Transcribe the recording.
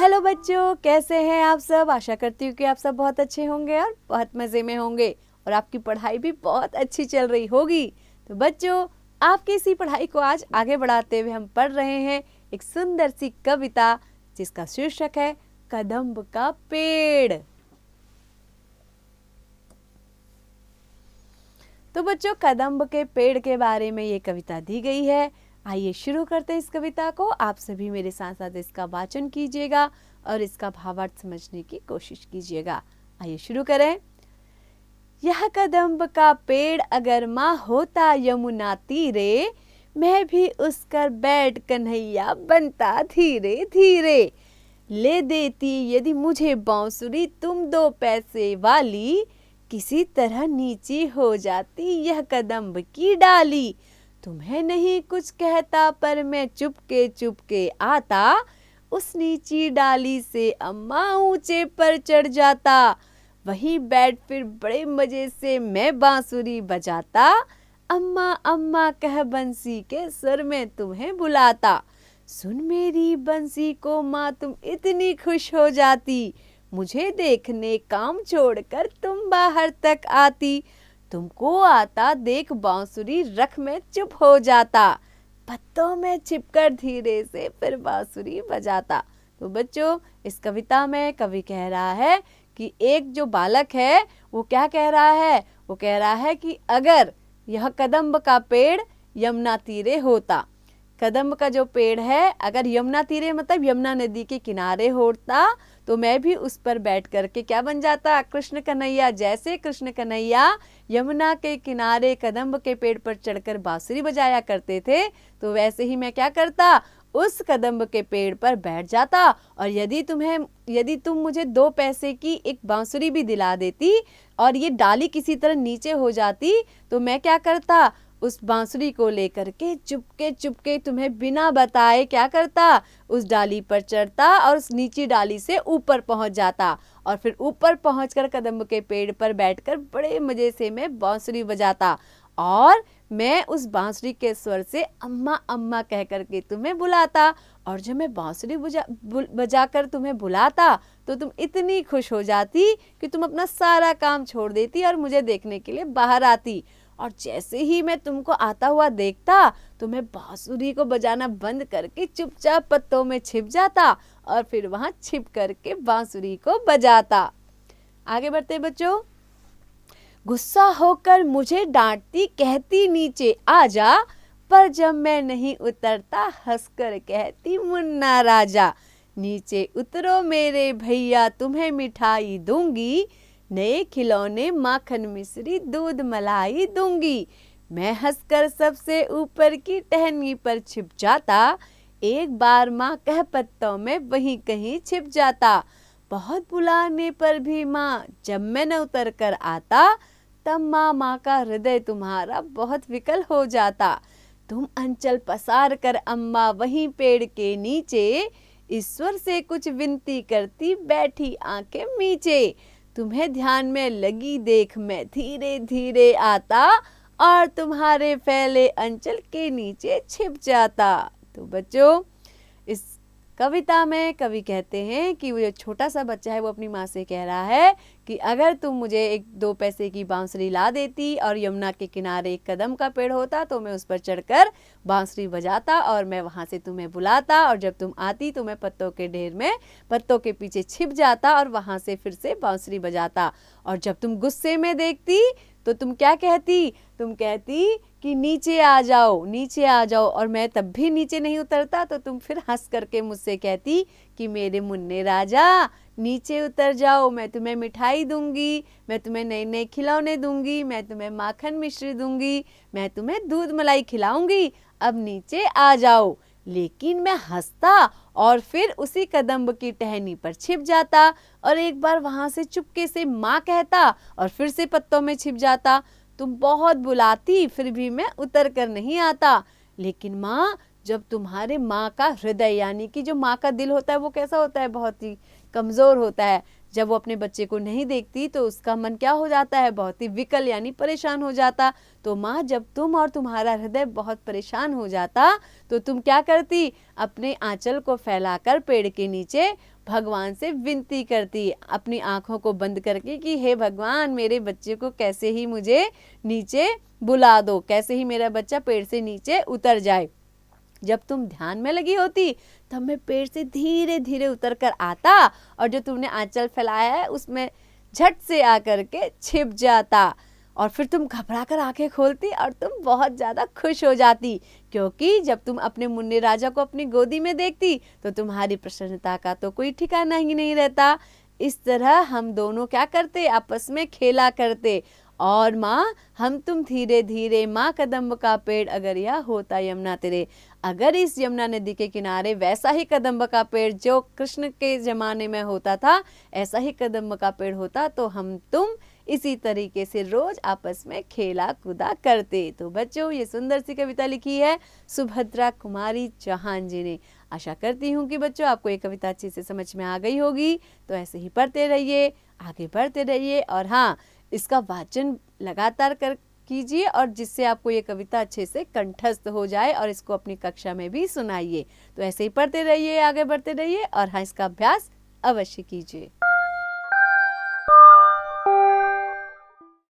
Hello बच्चों, कैसे हैं आप सब। आशा करती हूँ कि आप सब बहुत अच्छे होंगे और बहुत मज़े में होंगे और आपकी पढ़ाई भी बहुत अच्छी चल रही होगी। तो बच्चों, आपकी इसी पढ़ाई को आज आगे बढ़ाते हुए हम पढ़ रहे हैं एक सुंदर सी कविता जिसका शीर्षक है कदम्ब का पेड़। तो बच्चों, कदम्ब के पेड़ के बारे में ये कविता दी गई है। आइए शुरू करते हैं इस कविता को। आप सभी मेरे साथ साथ इसका वाचन कीजिएगा और इसका भावार्थ समझने की कोशिश कीजिएगा। आइए शुरू करें। यह कदम्ब का पेड़ अगर माँ होता यमुना तीरे, मैं भी उसकर बैठ कन्हैया बनता धीरे धीरे। ले देती यदि मुझे बांसुरी तुम 2 पैसे वाली, किसी तरह नीची हो जाती यह कदम्ब की डाली। तुम्हें नहीं कुछ कहता पर मैं चुपके चुपके आता, उस नीची डाली से अम्मा ऊंचे पर चढ़ जाता। वहीं बैठ फिर बड़े मजे से मैं बांसुरी बजाता, अम्मा अम्मा कह बंसी के सुर में तुम्हें बुलाता। सुन मेरी बंसी को माँ तुम इतनी खुश हो जाती, मुझे देखने काम छोड़कर तुम बाहर तक आती। तुमको आता देख बांसुरी रख में चुप हो जाता, पत्तों में छिपकर धीरे से फिर बांसुरी बजाता। तो बच्चों, इस कविता में कवि कह रहा है कि एक जो बालक है वो क्या कह रहा है, वो कह रहा है कि अगर यह कदम्ब का पेड़ यमुना तीरे होता, कदम्ब का जो पेड़ है अगर यमुना तीरे मतलब यमुना नदी के किनारे होता, तो मैं भी उस पर बैठ करके क्या बन जाता, कृष्ण कन्हैया। जैसे कृष्ण कन्हैया यमुना के किनारे कदम्ब के पेड़ पर चढ़कर बांसुरी बजाया करते थे, तो वैसे ही मैं क्या करता, उस कदम्ब के पेड़ पर बैठ जाता। और यदि तुम मुझे 2 पैसे की एक बांसुरी भी दिला देती और ये डाली किसी तरह नीचे हो जाती, तो मैं क्या करता, उस बांसुरी को लेकर के चुपके चुपके तुम्हें बिना बताए क्या करता, उस डाली पर चढ़ता और उस नीची डाली से ऊपर पहुंच जाता। और फिर ऊपर पहुंचकर कदम्ब के पेड़ पर बैठकर बड़े मजे से मैं बांसुरी बजाता और मैं उस बांसुरी के स्वर से अम्मा अम्मा कह करके तुम्हें बुलाता। और जब मैं बांसुरी बजाकर तुम्हें बुलाता तो तुम इतनी खुश हो जाती कि तुम अपना सारा काम छोड़ देती और मुझे देखने के लिए बाहर आती। और जैसे ही मैं तुमको आता हुआ देखता तो मैं बांसुरी को बजाना बंद करके चुपचाप पत्तों में छिप जाता और फिर वहां छिप करके बांसुरी को बजाता। आगे बढ़ते बच्चों। गुस्सा होकर मुझे डांटती कहती नीचे आ जा, पर जब मैं नहीं उतरता हंसकर कहती मुन्ना राजा। नीचे उतरो मेरे भैया तुम्हें मिठाई दूंगी, नए खिलौने माखन मिश्री दूध मलाई दूंगी। मैं हंसकर सबसे ऊपर की टहनी पर छिप जाता, एक बार माँ कह पत्तों में वहीं कहीं छिप जाता। बहुत बुलाने पर भी माँ जब मैं न उतर कर आता, तब माँ का हृदय तुम्हारा बहुत विकल हो जाता। तुम अंचल पसार कर अम्मा वहीं पेड़ के नीचे, ईश्वर से कुछ विनती करती बैठी आंखें मीचे। तुम्हें ध्यान में लगी देख मैं धीरे धीरे आता, और तुम्हारे फैले अंचल के नीचे छिप जाता। तो बच्चों, इस कविता में कवि कहते हैं कि वो जो छोटा सा बच्चा है वो अपनी माँ से कह रहा है कि अगर तुम मुझे 1-2 पैसे की बांसुरी ला देती और यमुना के किनारे एक कदम का पेड़ होता तो मैं उस पर चढ़कर बांसुरी बजाता और मैं वहाँ से तुम्हें बुलाता, और जब तुम आती तो मैं पत्तों के ढेर में पत्तों के पीछे छिप जाता और वहाँ से फिर से बांसुरी बजाता। और जब तुम गुस्से में देखती तो तुम क्या कहती, तुम कहती कि नीचे आ जाओ नीचे आ जाओ, और मैं तब भी नीचे नहीं उतरता तो तुम फिर हंस करके मुझसे कहती कि मेरे मुन्ने राजा नीचे उतर जाओ, मैं तुम्हें मिठाई दूंगी, मैं तुम्हें नए नए खिलौने दूंगी, मैं तुम्हें माखन मिश्री दूंगी, मैं तुम्हें दूध मलाई खिलाऊंगी, अब नीचे आ जाओ। लेकिन मैं हंसता और फिर उसी कदम्ब की टहनी पर छिप जाता और एक बार वहां से चुपके से माँ कहता और फिर से पत्तों में छिप जाता। तुम बहुत बुलाती फिर भी मैं उतर कर नहीं आता। लेकिन माँ, जब तुम्हारे माँ का हृदय यानी कि जो माँ का दिल होता है वो कैसा होता है, बहुत ही कमज़ोर होता है। जब वो अपने बच्चे को नहीं देखती तो उसका मन क्या हो जाता है, बहुत ही विकल यानी परेशान हो जाता। तो माँ, जब तुम और तुम्हारा हृदय बहुत परेशान हो जाता तो तुम क्या करती, अपने आंचल को फैलाकर पेड़ के नीचे भगवान से विनती करती, अपनी आंखों को बंद करके कि हे भगवान, मेरे बच्चे को कैसे ही मुझे नीचे बुला दो, कैसे ही मेरा बच्चा पेड़ से नीचे उतर जाए। जब तुम ध्यान में लगी होती तब मैं पेड़ से धीरे धीरे उतर कर आता और जो तुमने आंचल फैलाया है उसमें झट से आकर के छिप जाता, और फिर तुम घबरा कर आंखें खोलती और तुम बहुत ज़्यादा खुश हो जाती, क्योंकि जब तुम अपने मुन्ने राजा को अपनी गोदी में देखती तो तुम्हारी प्रसन्नता का तो कोई ठिकाना ही नहीं रहता। इस तरह हम दोनों क्या करते, आपस में खेला करते। और माँ, हम तुम धीरे धीरे माँ कदम्ब का पेड़ अगर यह होता यमुना तेरे, अगर इस यमुना नदी के किनारे वैसा ही कदम्ब का पेड़ जो कृष्ण के ज़माने में होता था, ऐसा ही कदम्ब का पेड़ होता तो हम तुम इसी तरीके से रोज आपस में खेला कूदा करते। तो बच्चों, ये सुंदर सी कविता लिखी है सुभद्रा कुमारी चौहान जी ने। आशा करती हूँ कि बच्चों आपको ये कविता अच्छे से समझ में आ गई होगी। तो ऐसे ही पढ़ते रहिए, आगे बढ़ते रहिए, और हाँ, इसका वाचन लगातार कर कीजिए, और जिससे आपको ये कविता अच्छे से कंठस्थ हो जाए, और इसको अपनी कक्षा में भी सुनाइए। तो ऐसे ही पढ़ते रहिए, आगे बढ़ते रहिए, और हाँ, इसका अभ्यास अवश्य कीजिए।